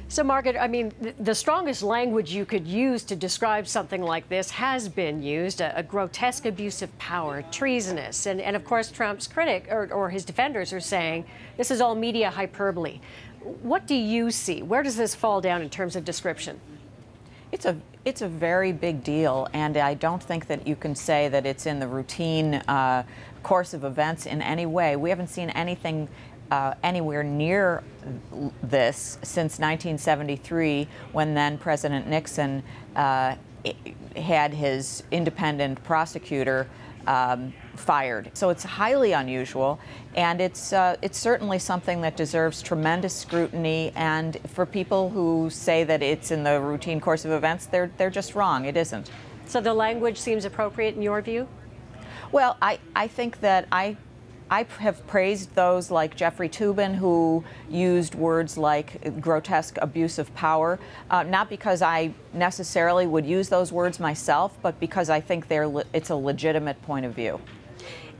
So, Margaret, I mean, the strongest language you could use to describe something like this has been used, a grotesque abuse of power, treasonous. And of course, Trump's critic or his defenders are saying this is all media hyperbole. What do you see? Where does this fall down in terms of description? It's a very big deal, and I don't think that you can say that it's in the routine course of events in any way. We haven't seen anything anywhere near this since 1973, when then President Nixon had his independent prosecutor fired. So it's highly unusual, and it's certainly something that deserves tremendous scrutiny. And for people who say that it's in the routine course of events, they're just wrong. It isn't. So the language seems appropriate in your view? Well, I think that I have praised those like Jeffrey Toobin, who used words like grotesque abuse of power, not because I necessarily would use those words myself, but because I think it's a legitimate point of view.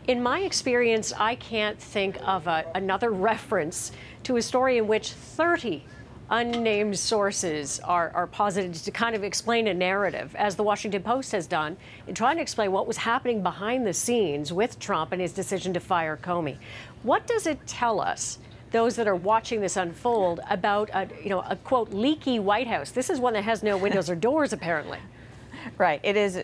In my experience, I can't think of another reference to a story in which 30 unnamed sources are posited to kind of explain a narrative, as the Washington Post has done, in trying to explain what was happening behind the scenes with Trump and his decision to fire Comey. What does it tell us, those that are watching this unfold, about a quote leaky White House? This is one that has no windows or doors, apparently. Right. It is.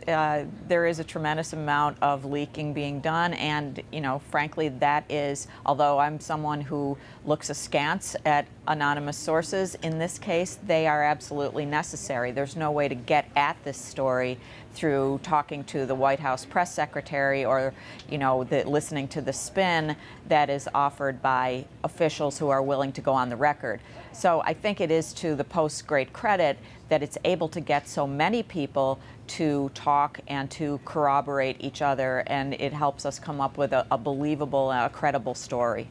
There is a tremendous amount of leaking being done, and frankly, that is. Although I'm someone who looks askance at anonymous sources, in this case, they are absolutely necessary. There's no way to get at this story through talking to the White House press secretary or, listening to the spin that is offered by officials who are willing to go on the record. So I think it is to the Post's great credit that it's able to get so many people to talk and to corroborate each other, and it helps us come up with a believable, credible story.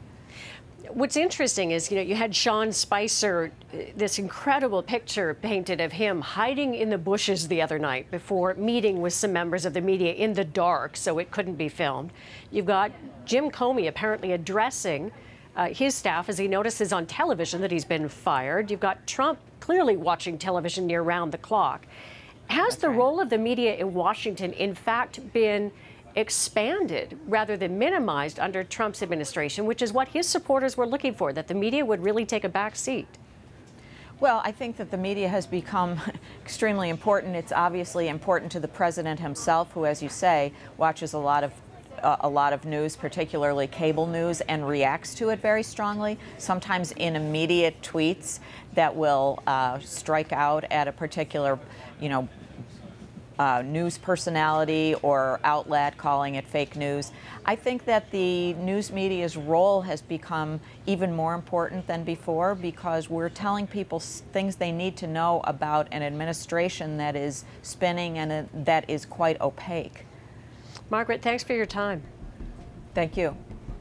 What's interesting is, you had Sean Spicer, this incredible picture painted of him hiding in the bushes the other night before meeting with some members of the media in the dark, so it couldn't be filmed. You've got Jim Comey apparently addressing his staff as he notices on television that he's been fired. You've got Trump clearly watching television near round the clock. Has the role of the media in Washington, in fact, been expanded rather than minimized under Trump's administration, which is what his supporters were looking for, that the media would really take a back seat? Well, I think that the media has become extremely important. It's obviously important to the president himself, who, as you say, watches a lot of news, particularly cable news, and reacts to it very strongly, sometimes in immediate tweets that will strike out at a particular, news personality or outlet, calling it fake news. I think that the news media's role has become even more important than before, because we're telling people things they need to know about an administration that is spinning and that is quite opaque. Margaret, thanks for your time. Thank you.